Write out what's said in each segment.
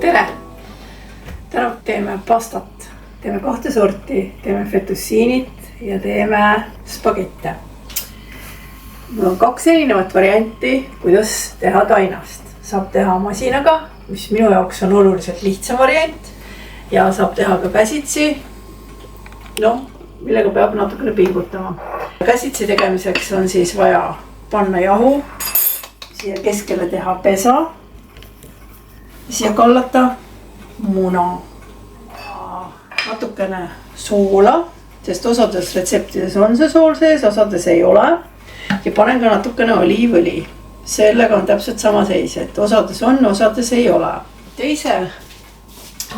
Tere! Täna teeme pastat. Teeme 2 sorti. Teeme fettussiinit ja teeme spagette. Mul on 2 erinevat varianti, kuidas teha tainast. Saab teha masinaga, mis minu jaoks on oluliselt lihtsam variant. Ja saab teha ka käsitsi, millega peab natukene pingutama. Käsitsi tegemiseks on siis vaja panna jahu, siia keskele teha pesa, siia kallata muna, natukene soola, sest osades retseptides on see sool sees, osades ei ole. Ja panen ka natukene oliivõli. Sellega on täpselt sama seis, et osades on, osades ei ole. Teise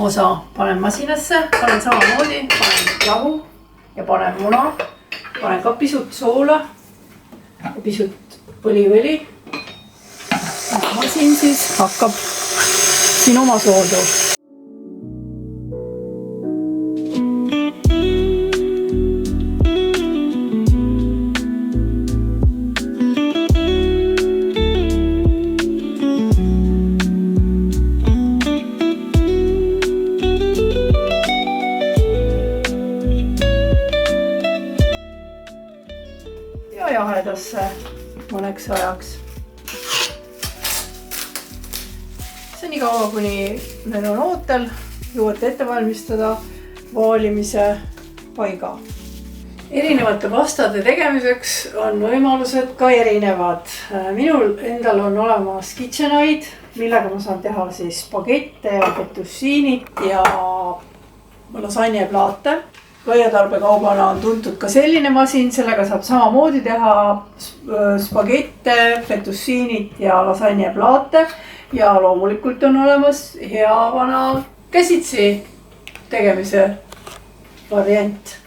osa panen masinasse, panen samamoodi, panen jahu ja panen muna, panen ka pisut soola ja pisut oliivõli. Masin siis hakkab siin oma soodu. Ja jahedasse mõneks ajaks. See on nii kaua, kuni meil on ootel, jõuate ette valmistada vaalimise paiga. Erinevate pastade tegemiseks on võimalused ka erinevad. Minul endal on olemas KitchenAid, millega ma saan teha siis spagette ja fettussiinit ja lasagneplaate. Laiatarbekaubana on tuntud ka selline masin, sellega saab samamoodi teha spagette, fettussiinit ja lasagneplaate. Ja loomulikult on olemas hea vana käsitsi tegemise variant.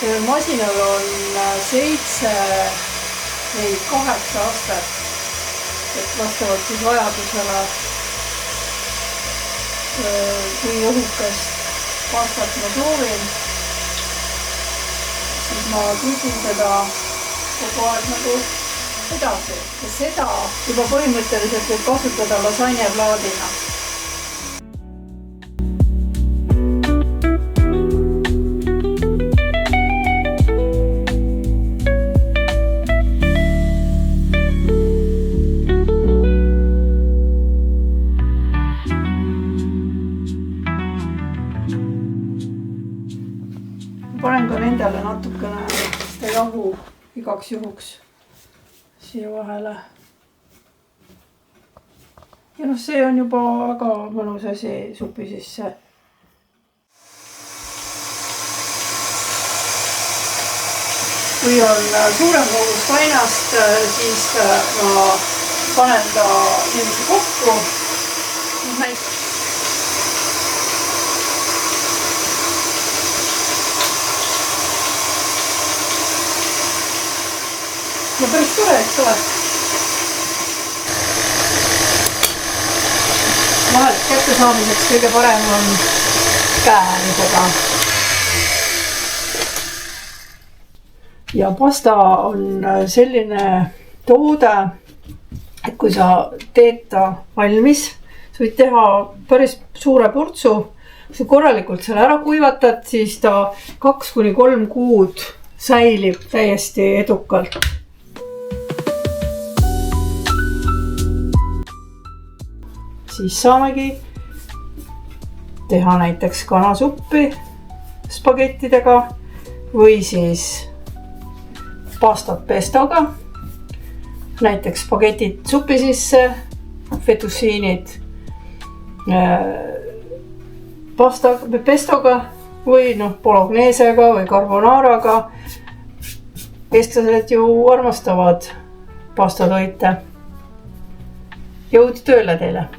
Sellel masinal on 7 või 8 astet, et vastavalt siis vajadusele kui õhukest pastat ma soovin, siis ma küsin seda kogu aeg nagu edasi. Ja seda juba põhimõtteliselt võib kasutada lasagneplaadina. Panen ka nendele natukene seda jahu igaks juhuks siia vahele. Ja see on juba väga mõnus asi supi sisse. Kui on suurem kogus tainast, siis ma panen ta niiviisi kokku. Ja päris tore, eks ole. Vahel kätte saamiseks kõige parem on käemisega. Ja pasta on selline toode, et kui sa teed ta valmis, sa võid teha päris suure purtsu. Kui sa korralikult selle ära kuivatad, siis ta 2–3 kuud säilib täiesti edukalt. Siis saamegi teha näiteks kanasuppi spagettidega või siis pastat pestoga. Näiteks spagetid supi sisse, fettussiinid pestoga või bolognesega või carbonaraga. Eestlased ju armastavad pastatoite. Jõudu tööle teile!